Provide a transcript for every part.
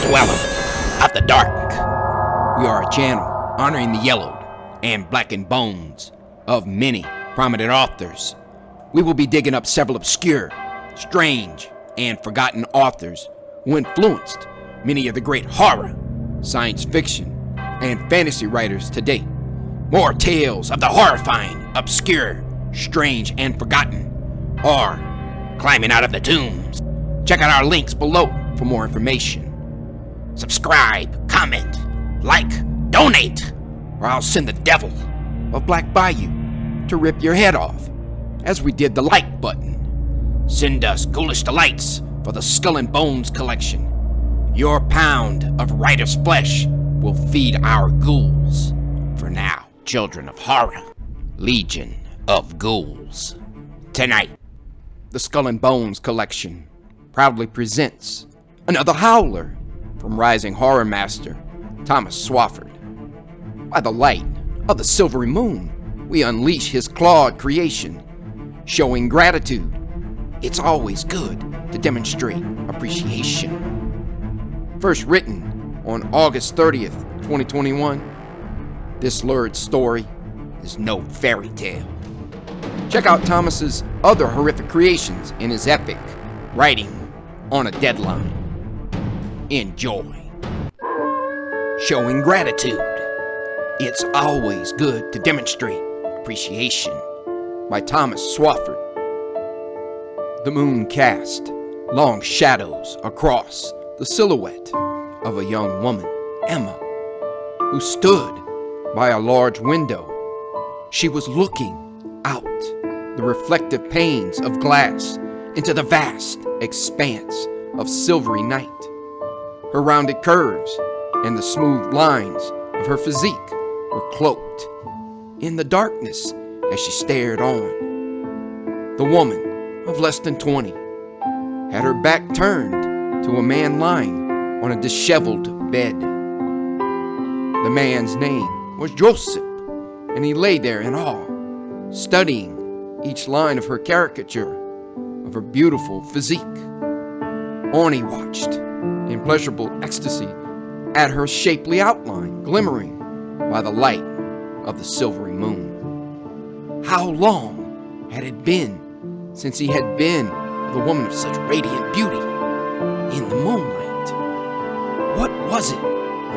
dweller of the dark. We are a channel honoring the yellowed and blackened bones of many prominent authors. We will be digging up several obscure, strange, and forgotten authors who influenced many of the great horror, science fiction, and fantasy writers to date. More tales of the horrifying, obscure, strange, and forgotten are climbing out of the tombs. Check out our links below for more information. Subscribe, comment, like, donate, or I'll send the devil of Black Bayou to rip your head off, as we did the like button. Send us ghoulish delights for the Skull and Bones collection. Your pound of writer's flesh will feed our ghouls. For now, children of horror, legion of ghouls. Tonight, the Skull and Bones collection proudly presents another howler from rising horror master Thomas Swafford. By the light of the silvery moon, we unleash his clawed creation, showing gratitude. It's always good to demonstrate appreciation. First written on August 30th, 2021, this lurid story is no fairy tale. Check out Thomas's other horrific creations in his epic Writing on a Deadline. Enjoy. Showing gratitude. It's always good to demonstrate appreciation, by Thomas Swafford. The moon cast long shadows across the silhouette of a young woman, Emma, who stood by a large window. She was looking out the reflective panes of glass into the vast expanse of silvery night. Her rounded curves and the smooth lines of her physique were cloaked in the darkness as she stared on. The woman of less than 20 had her back turned to a man lying on a disheveled bed. The man's name was Josef, and he lay there in awe, studying each line of her caricature of her beautiful physique. On he watched in pleasurable ecstasy at her shapely outline glimmering by the light of the silvery moon. How long had it been since he had been with a woman of such radiant beauty in the moonlight? What was it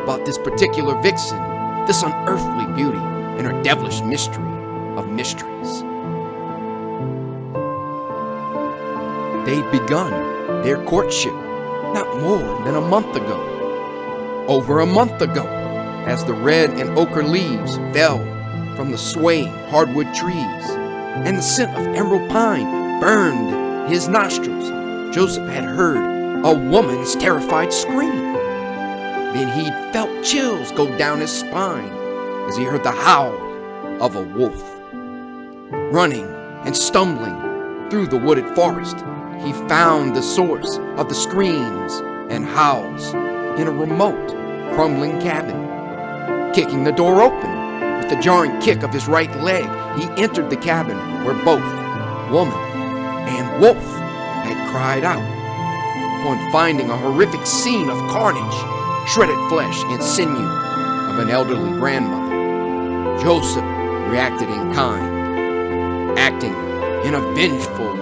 about this particular vixen, this unearthly beauty, and her devilish mystery of mysteries? They'd begun their courtship not more than a month ago. Over a month ago, as the red and ochre leaves fell from the swaying hardwood trees, and the scent of emerald pine burned his nostrils, Josef had heard a woman's terrified scream. Then he'd felt chills go down his spine as he heard the howl of a wolf. Running and stumbling through the wooded forest, he found the source of the screams and howls in a remote, crumbling cabin. Kicking the door open with the jarring kick of his right leg, he entered the cabin where both woman and wolf had cried out. Upon finding a horrific scene of carnage, shredded flesh and sinew of an elderly grandmother, Josef reacted in kind. Acting in a vengeful,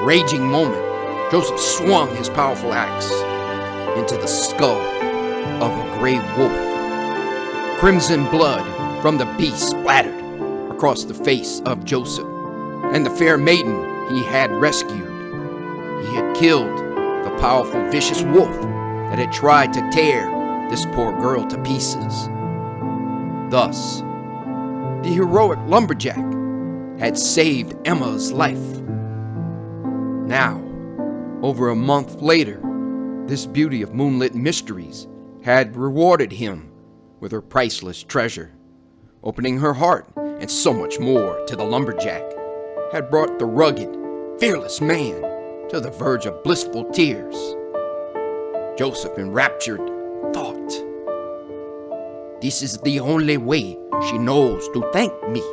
raging moment, Josef swung his powerful axe into the skull of a gray wolf. Crimson blood from the beast splattered across the face of Josef and the fair maiden he had rescued. He had killed the powerful, vicious wolf that had tried to tear this poor girl to pieces. Thus, the heroic lumberjack had saved Emma's life. Now, over a month later, this beauty of moonlit mysteries had rewarded him with her priceless treasure. Opening her heart and so much more to the lumberjack had brought the rugged, fearless man to the verge of blissful tears. Josef, enraptured, thought, "This is the only way she knows to thank me.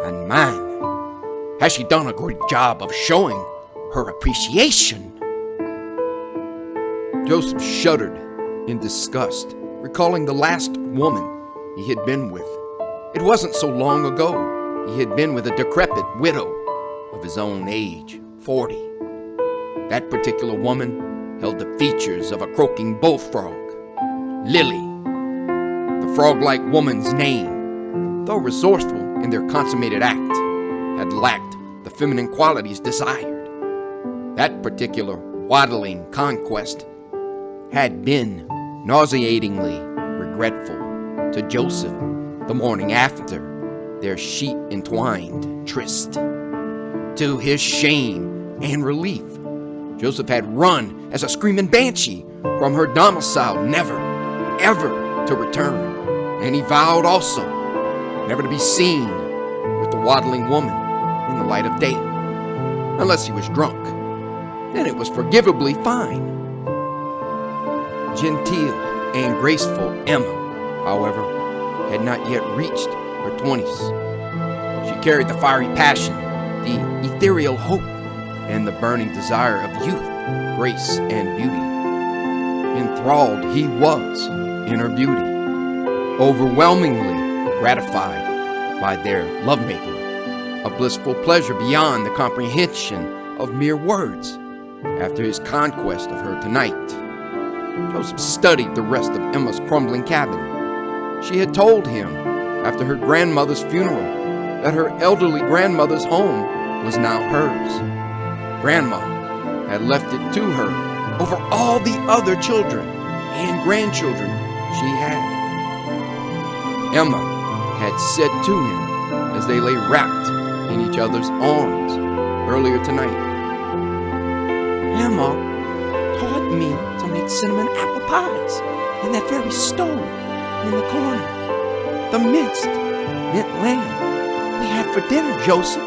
And man, has she done a great job of showing her appreciation." Josef shuddered in disgust, recalling the last woman he had been with. It wasn't so long ago he had been with a decrepit widow of his own age, 40. That particular woman held the features of a croaking bullfrog. Lily, the frog-like woman's name, though resourceful in their consummated act, had lacked the feminine qualities desired. That particular waddling conquest had been nauseatingly regretful to Joseph the morning after their sheet-entwined tryst. To his shame and relief, Joseph had run as a screaming banshee from her domicile, never, ever to return. And he vowed also never to be seen with the waddling woman in the light of day, unless he was drunk. Then it was forgivably fine. Genteel and graceful Emma, however, had not yet reached her 20s. She carried the fiery passion, the ethereal hope, and the burning desire of youth, grace, and beauty. Enthralled he was in her beauty, overwhelmingly gratified by their lovemaking, a blissful pleasure beyond the comprehension of mere words. After his conquest of her tonight, Joseph studied the rest of Emma's crumbling cabin. She had told him, after her grandmother's funeral, that her elderly grandmother's home was now hers. Grandma had left it to her over all the other children and grandchildren she had. Emma had said to him as they lay wrapped in each other's arms earlier tonight, "Emma taught me to make cinnamon apple pies in that very stove in the corner. The minced mint lamb we had for dinner, Joseph,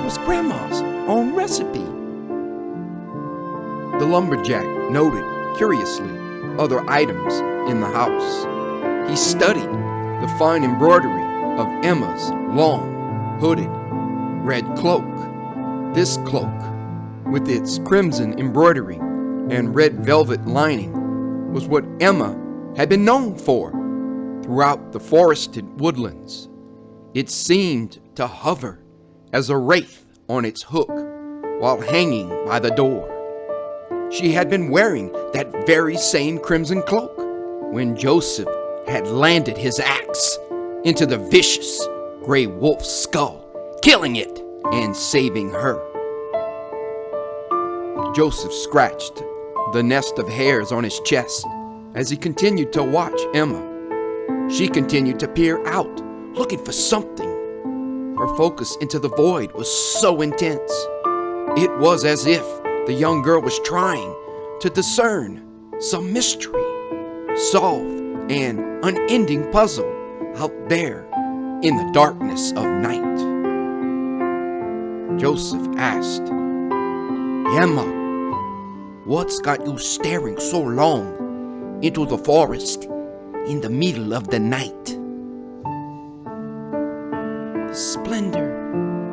was Grandma's own recipe." The lumberjack noted, curiously, other items in the house. He studied the fine embroidery of Emma's long, hooded, red cloak. This cloak, with its crimson embroidery and red velvet lining, was what Emma had been known for throughout the forested woodlands. It seemed to hover as a wraith on its hook while hanging by the door. She had been wearing that very same crimson cloak when Joseph had landed his axe into the vicious gray wolf's skull, killing it and saving her. Joseph scratched the nest of hairs on his chest as he continued to watch Emma. She continued to peer out, looking for something. Her focus into the void was so intense. It was as if the young girl was trying to discern some mystery, solve an unending puzzle out there in the darkness of night. Joseph asked, "Emma, what's got you staring so long into the forest in the middle of the night?" "The splendor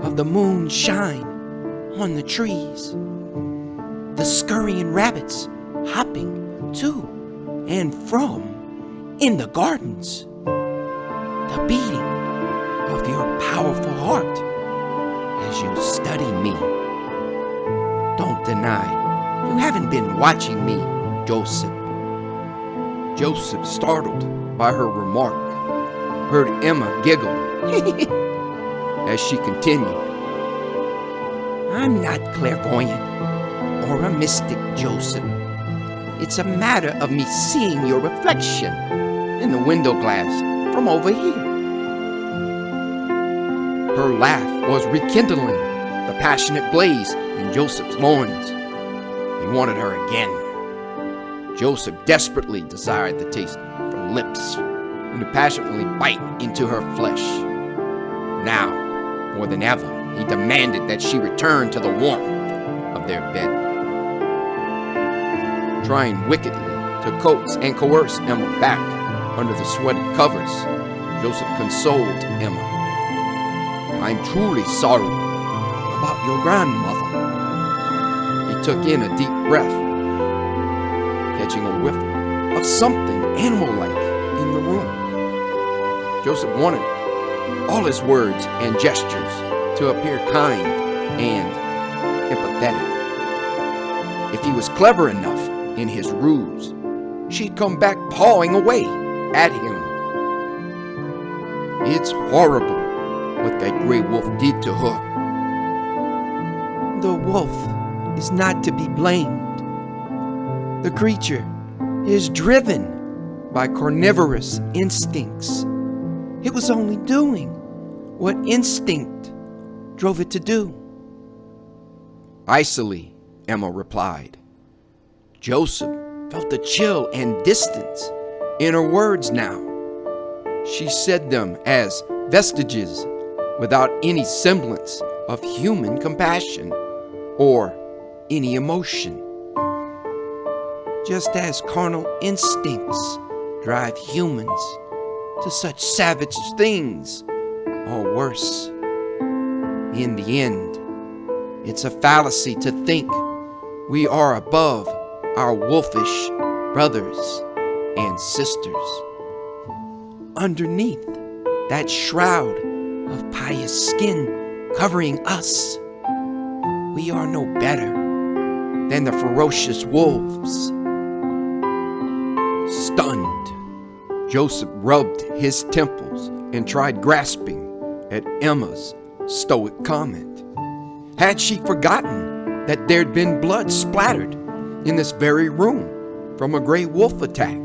of the moon shine on the trees, the scurrying rabbits hopping to and from in the gardens, the beating of your powerful heart as you study me. Don't deny you haven't been watching me, Joseph." Joseph, startled by her remark, heard Emma giggle as she continued, "I'm not clairvoyant or a mystic, Joseph. It's a matter of me seeing your reflection in the window glass from over here." Her laugh was rekindling the passionate blaze in Joseph's loins. He wanted her again. Joseph desperately desired the taste of her lips and to passionately bite into her flesh. Now, more than ever, he demanded that she return to the warmth of their bed. Trying wickedly to coax and coerce Emma back under the sweated covers, Joseph consoled Emma. "I'm truly sorry about your grandmother." He took in a deep breath, catching a whiff of something animal-like in the room. Josef wanted all his words and gestures to appear kind and empathetic. If he was clever enough in his ruse, she'd come back pawing away at him. It's horrible what that gray wolf did to her. The wolf is not to be blamed. The creature is driven by carnivorous instincts. It was only doing what instinct drove it to do. Icily, Emma replied. Josef felt the chill and distance in her words now. She said them as vestiges without any semblance of human compassion or any emotion. Just as carnal instincts drive humans to such savage things, or worse. In the end, it's a fallacy to think we are above our wolfish brothers and sisters. Underneath that shroud of pious skin covering us, we are no better than the ferocious wolves. Stunned, Josef rubbed his temples and tried grasping at Emma's stoic comment. Had she forgotten that there'd been blood splattered in this very room from a gray wolf attack?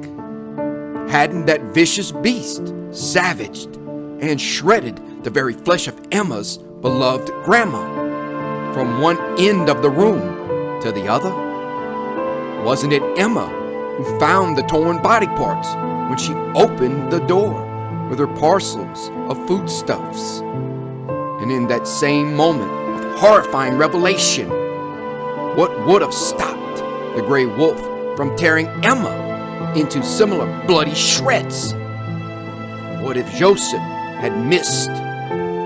Hadn't that vicious beast savaged and shredded the very flesh of Emma's beloved grandma from one end of the room to the other? Wasn't it Emma who found the torn body parts when she opened the door with her parcels of foodstuffs? And in that same moment of horrifying revelation, what would have stopped the gray wolf from tearing Emma into similar bloody shreds? What if Josef had missed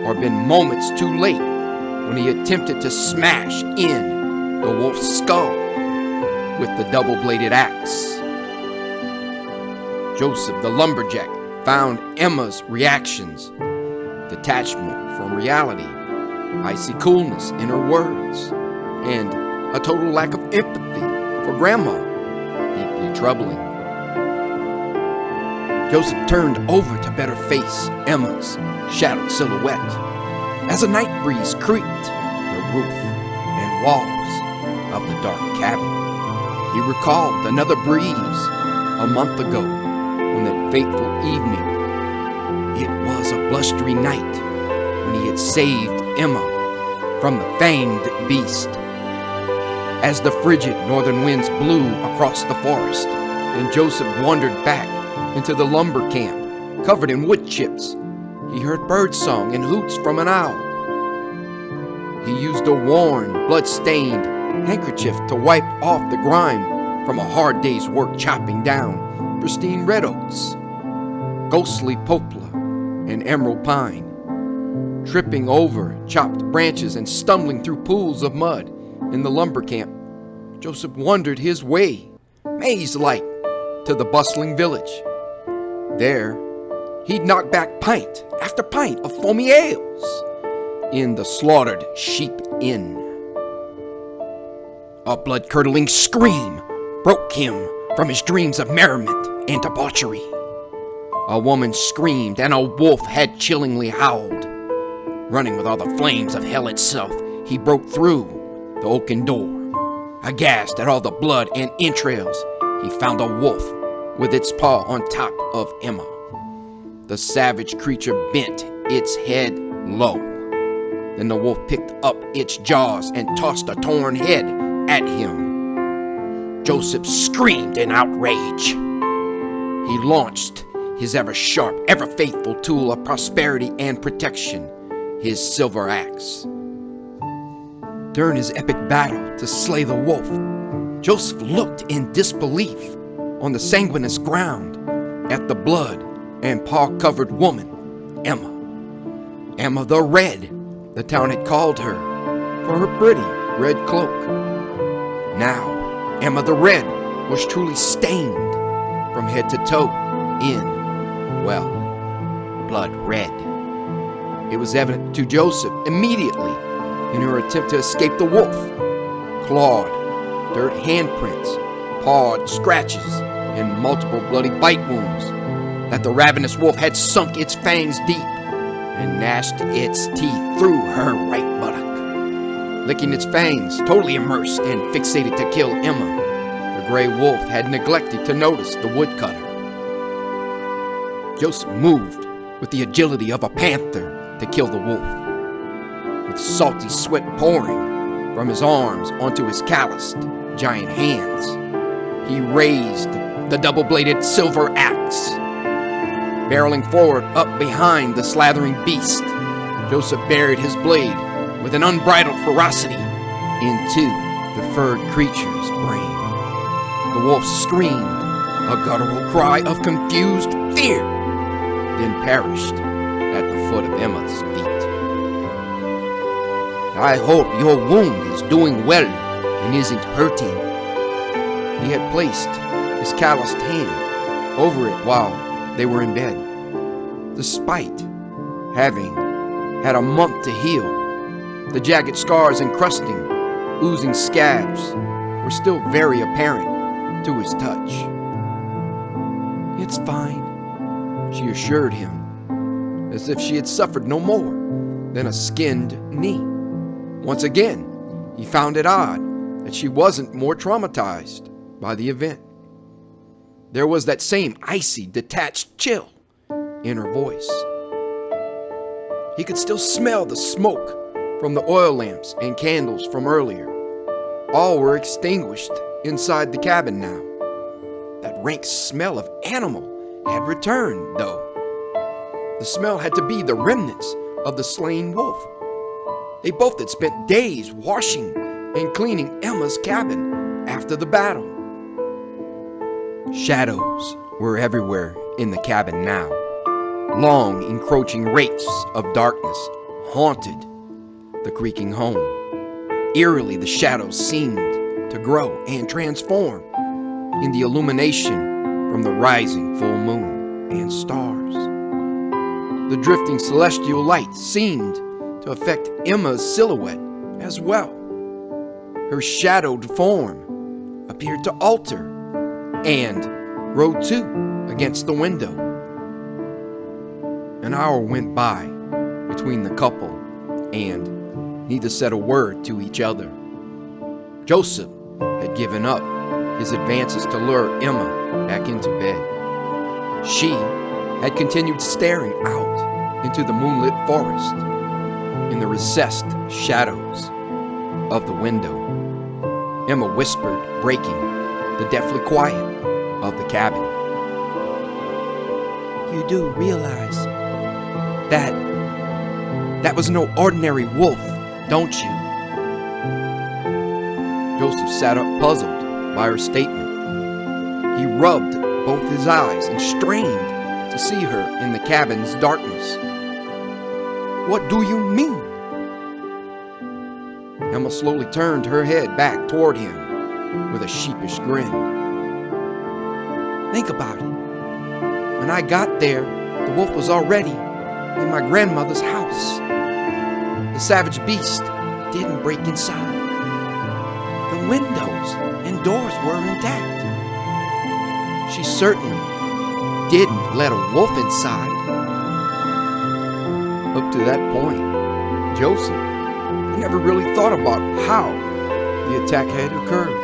or been moments too late when he attempted to smash in the wolf's skull with the double-bladed axe? Josef the lumberjack found Emma's reactions, detachment from reality, icy coolness in her words, and a total lack of empathy for Grandma deeply troubling. Josef turned over to better face Emma's shadowed silhouette as a night breeze creaked the roof and walls of the dark cabin. He recalled another breeze a month ago on that fateful evening. It was a blustery night when he had saved Emma from the fanged beast. As the frigid northern winds blew across the forest and Josef wandered back into the lumber camp covered in wood chips, he heard birdsong and hoots from an owl. He used a worn, blood-stained handkerchief to wipe off the grime from a hard day's work chopping down pristine red oaks, ghostly poplar, and emerald pine. Tripping over chopped branches and stumbling through pools of mud in the lumber camp, Josef wandered his way, maze-like, to the bustling village. There, he'd knock back pint after pint of foamy ales in the slaughtered sheep inn. A blood-curdling scream broke him from his dreams of merriment and debauchery. A woman screamed and a wolf had chillingly howled. Running with all the flames of hell itself, he broke through the oaken door. Aghast at all the blood and entrails, he found a wolf with its paw on top of Emma. The savage creature bent its head low. Then the wolf picked up its jaws and tossed a torn head at him. Josef screamed in outrage. He launched his ever-sharp, ever-faithful tool of prosperity and protection, his silver axe. During his epic battle to slay the wolf, Josef looked in disbelief on the sanguineous ground at the blood and paw-covered woman, Emma. Emma the Red, the town had called her for her pretty red cloak. Now, Emma the Red was truly stained from head to toe in, well, blood red. It was evident to Josef immediately in her attempt to escape the wolf. Clawed, dirt handprints, pawed scratches, and multiple bloody bite wounds, that the ravenous wolf had sunk its fangs deep and gnashed its teeth through her right buttock. Licking its fangs, totally immersed and fixated to kill Emma, the gray wolf had neglected to notice the woodcutter. Josef moved with the agility of a panther to kill the wolf. With salty sweat pouring from his arms onto his calloused, giant hands, he raised the double-bladed silver axe. Barreling forward up behind the slathering beast, Josef buried his blade with an unbridled ferocity into the furred creature's brain. The wolf screamed a guttural cry of confused fear, then perished at the foot of Emma's feet. "I hope your wound is doing well and isn't hurting." He had placed his calloused hand over it while they were in bed. Despite having had a month to heal, the jagged scars encrusting oozing scabs were still very apparent to his touch. "It's fine," she assured him, as if she had suffered no more than a skinned knee. Once again, he found it odd that she wasn't more traumatized by the event. There was that same icy, detached chill in her voice. He could still smell the smoke from the oil lamps and candles from earlier. All were extinguished inside the cabin now. That rank smell of animal had returned, though. The smell had to be the remnants of the slain wolf. They both had spent days washing and cleaning Emma's cabin after the battle. Shadows were everywhere in the cabin now. Long, encroaching wraiths of darkness haunted the creaking home. Eerily, the shadows seemed to grow and transform in the illumination from the rising full moon and stars. The drifting celestial light seemed to affect Emma's silhouette as well. Her shadowed form appeared to alter and grow too against the window. An hour went by between the couple, and neither said a word to each other. Josef had given up his advances to lure Emma back into bed. She had continued staring out into the moonlit forest in the recessed shadows of the window. Emma whispered, breaking the deathly quiet of the cabin. "You do realize that was no ordinary wolf, don't you?" Josef sat up, puzzled by her statement. He rubbed both his eyes and strained to see her in the cabin's darkness. "What do you mean?" Emma slowly turned her head back toward him with a sheepish grin. "Think about it. When I got there, the wolf was already in my grandmother's house. The savage beast didn't break inside. The windows and doors were intact. She certainly didn't let a wolf inside." Up to that point, Josef had never really thought about how the attack had occurred.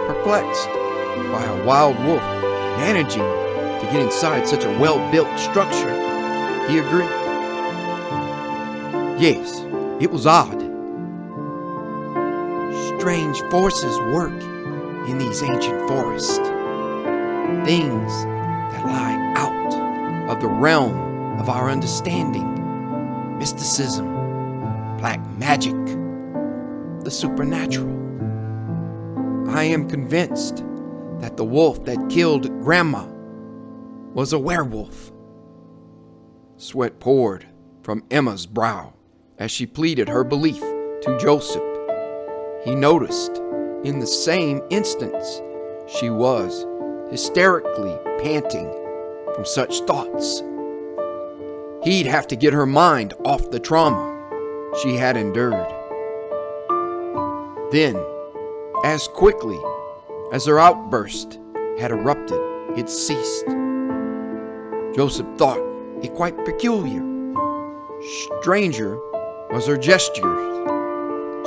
Perplexed by a wild wolf managing to get inside such a well-built structure, he agreed. Yes, it was odd. Strange forces work in these ancient forests. Things that lie out of the realm of our understanding. Mysticism, black magic, the supernatural. I am convinced that the wolf that killed Grandma was a werewolf. Sweat poured from Emma's brow as she pleaded her belief to Josef. He noticed in the same instance she was hysterically panting from such thoughts. He'd have to get her mind off the trauma she had endured. Then, as quickly as her outburst had erupted, it ceased. Josef thought it quite peculiar. Stranger was her gestures.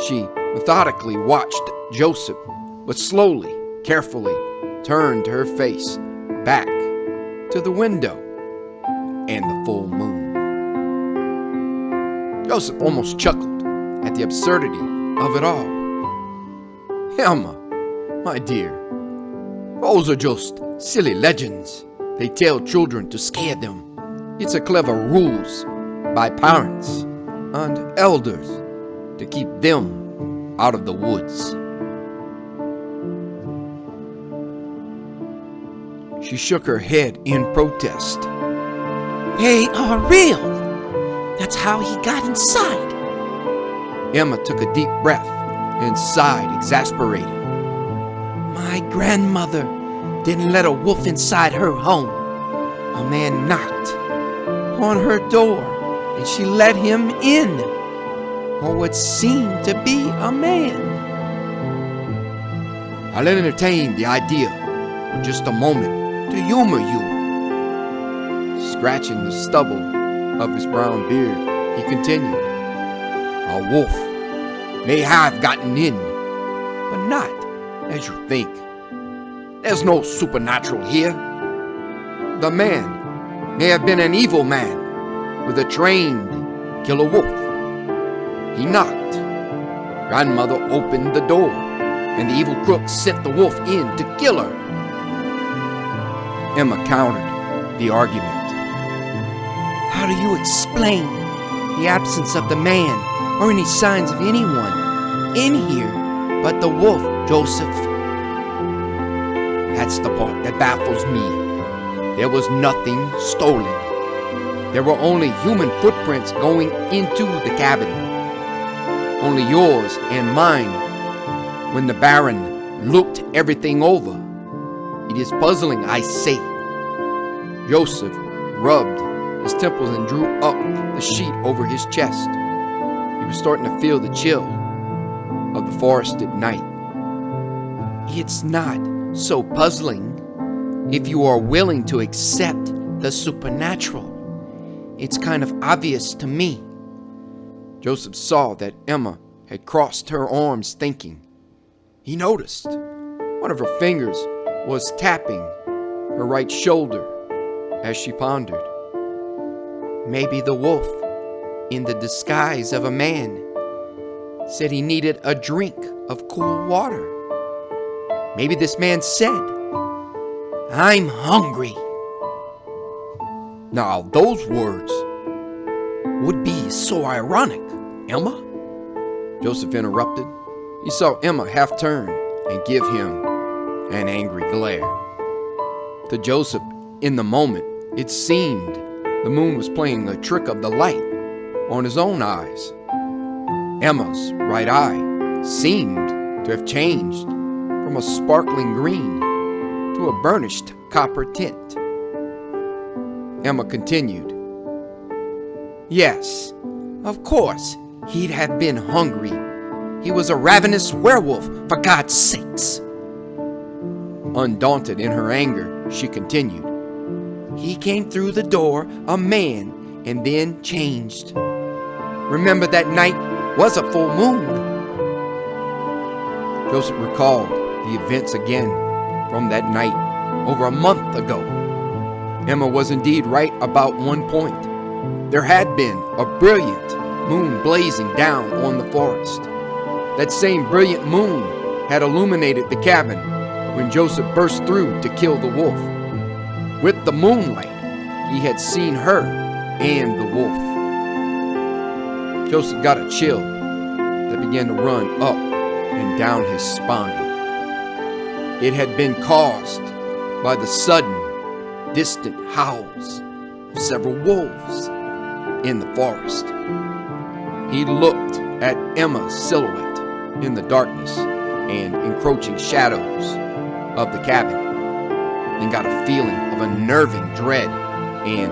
She methodically watched Josef, but slowly, carefully turned her face back to the window and the full moon. Josef almost chuckled at the absurdity of it all. Emma, my dear, those are just silly legends they tell children to scare them. It's a clever ruse by parents and elders to keep them out of the woods. She shook her head in protest. They are real. That's how he got inside. Emma took a deep breath and sighed, exasperated. My grandmother didn't let a wolf inside her home. A man knocked on her door and she let him in, or what seemed to be a man. I'll entertain the idea for just a moment to humor you. Scratching the stubble of his brown beard, he continued. A wolf may have gotten in, but not as you think. There's no supernatural here. The man may have been an evil man with a trained killer wolf. He knocked. Grandmother opened the door, and the evil crook sent the wolf in to kill her. Emma countered the argument. How do you explain the absence of the man or any signs of anyone in here but the wolf, Josef? That's the part that baffles me. There was nothing stolen. There were only human footprints going into the cabin. Only yours and mine when the Baron looked everything over. It is puzzling, I say. Josef rubbed his temples and drew up the sheet over his chest. He was starting to feel the chill of the forested night. It's not so puzzling if you are willing to accept the supernatural. It's kind of obvious to me. Josef saw that Emma had crossed her arms thinking. He noticed one of her fingers was tapping her right shoulder as she pondered. Maybe the wolf, in the disguise of a man, said he needed a drink of cool water. Maybe this man said, "I'm hungry." Now those words would be so ironic, Emma. Josef interrupted. He saw Emma half turn and give him an angry glare. To Josef, in the moment, it seemed the moon was playing a trick of the light on his own eyes. Emma's right eye seemed to have changed from a sparkling green to a burnished copper tint. Emma continued. Yes, of course, he'd have been hungry. He was a ravenous werewolf, for God's sakes. Undaunted in her anger, she continued. He came through the door a man and then changed. Remember that night was a full moon. Josef recalled the events again from that night over a month ago. Emma was indeed right about one point. There had been a brilliant moon blazing down on the forest. That same brilliant moon had illuminated the cabin when Josef burst through to kill the wolf. With the moonlight, he had seen her and the wolf. Josef got a chill that began to run up and down his spine. It had been caused by the sudden, distant howls of several wolves in the forest. He looked at Emma's silhouette in the darkness and encroaching shadows of the cabin. then got a feeling of unnerving dread and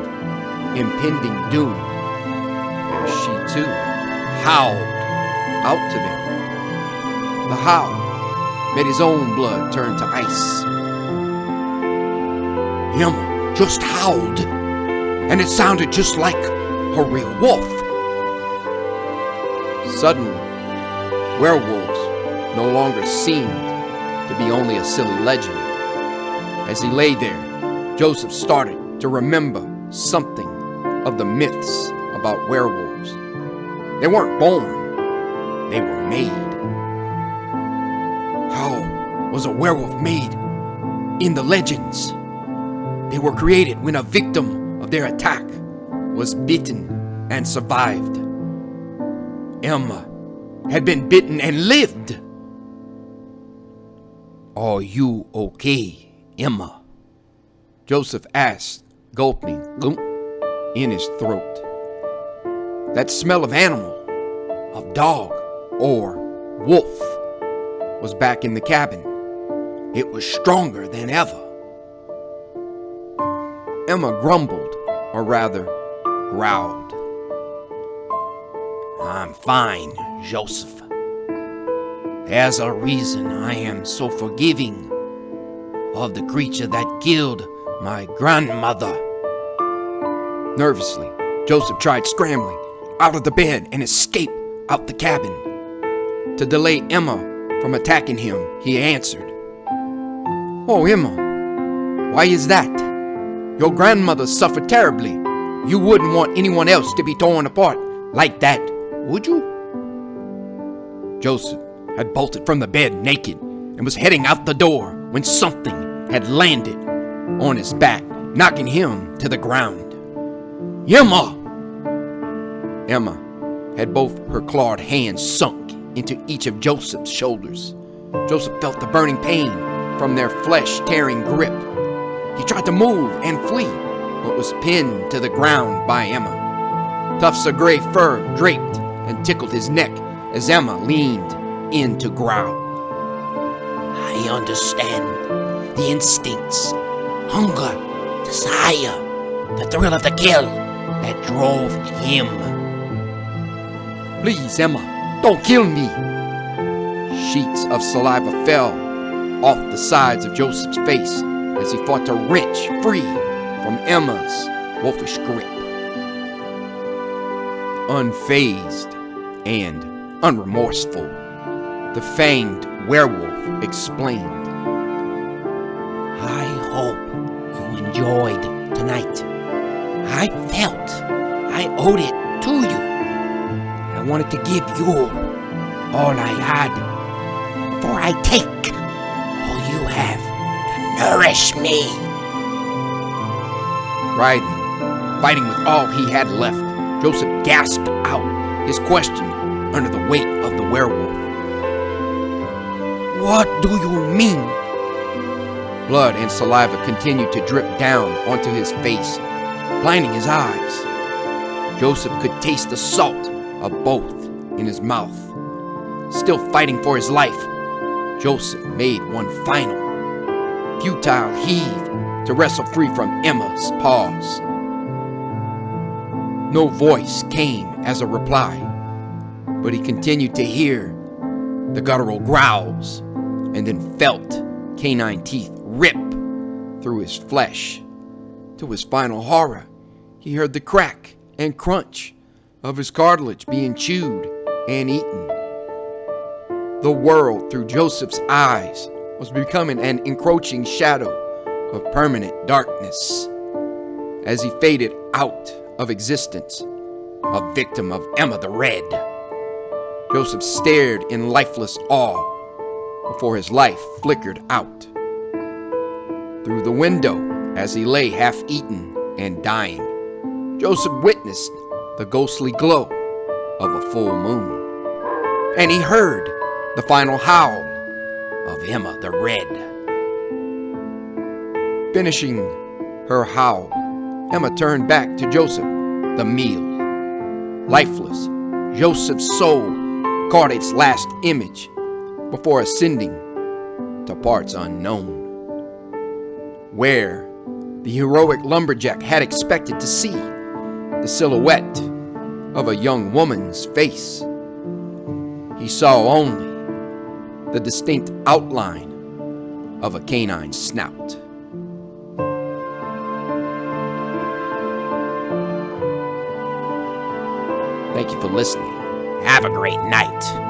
impending doom, as she too howled out to them. The howl made his own blood turn to ice. Emma just howled, and it sounded just like a real wolf. Suddenly, werewolves no longer seemed to be only a silly legend. As he lay there, Josef started to remember something of the myths about werewolves. They weren't born, they were made. How was a werewolf made? In the legends, they were created when a victim of their attack was bitten and survived. Emma had been bitten and lived. "Are you okay, Emma?" Josef asked, gulping in his throat. That smell of animal, of dog or wolf, was back in the cabin. It was stronger than ever. Emma grumbled, or rather, growled. "I'm fine, Josef. There's a reason I am so forgiving of the creature that killed my grandmother." Nervously, Josef tried scrambling out of the bed and escape out the cabin. To delay Emma from attacking him, he answered, "Oh, Emma, why is that? Your grandmother suffered terribly. You wouldn't want anyone else to be torn apart like that, would you?" Josef had bolted from the bed naked and was heading out the door when something had landed on his back, knocking him to the ground. "Emma!" Emma had both her clawed hands sunk into each of Josef's shoulders. Josef felt the burning pain from their flesh-tearing grip. He tried to move and flee, but was pinned to the ground by Emma. Tufts of gray fur draped and tickled his neck as Emma leaned in to growl. "I understand the instincts, hunger, desire, the thrill of the kill that drove him." "Please, Emma, don't kill me." Sheets of saliva fell off the sides of Josef's face as he fought to wrench free from Emma's wolfish grip. Unfazed and unremorseful, the fanged werewolf explained, "I hope you enjoyed tonight. I felt I owed it to you. I wanted to give you all I had before I take all you have to nourish me." Writhing, fighting with all he had left, Josef gasped out his question under the weight of the werewolf. "What do you mean?" Blood and saliva continued to drip down onto his face, blinding his eyes. Josef could taste the salt of both in his mouth. Still fighting for his life, Josef made one final, futile heave to wrestle free from Emma's paws. No voice came as a reply, but he continued to hear the guttural growls and then felt canine teeth rip through his flesh. To his final horror, he heard the crack and crunch of his cartilage being chewed and eaten. The world through Josef's eyes was becoming an encroaching shadow of permanent darkness. As he faded out of existence, a victim of Emma the Red, Josef stared in lifeless awe before his life flickered out. Through the window, as he lay half-eaten and dying, Josef witnessed the ghostly glow of a full moon. And he heard the final howl of Emma the Red. Finishing her howl, Emma turned back to Josef, the meal. Lifeless, Josef's soul caught its last image before ascending to parts unknown. where the heroic lumberjack had expected to see the silhouette of a young woman's face, he saw only the distinct outline of a canine snout. Thank you for listening. Have a great night.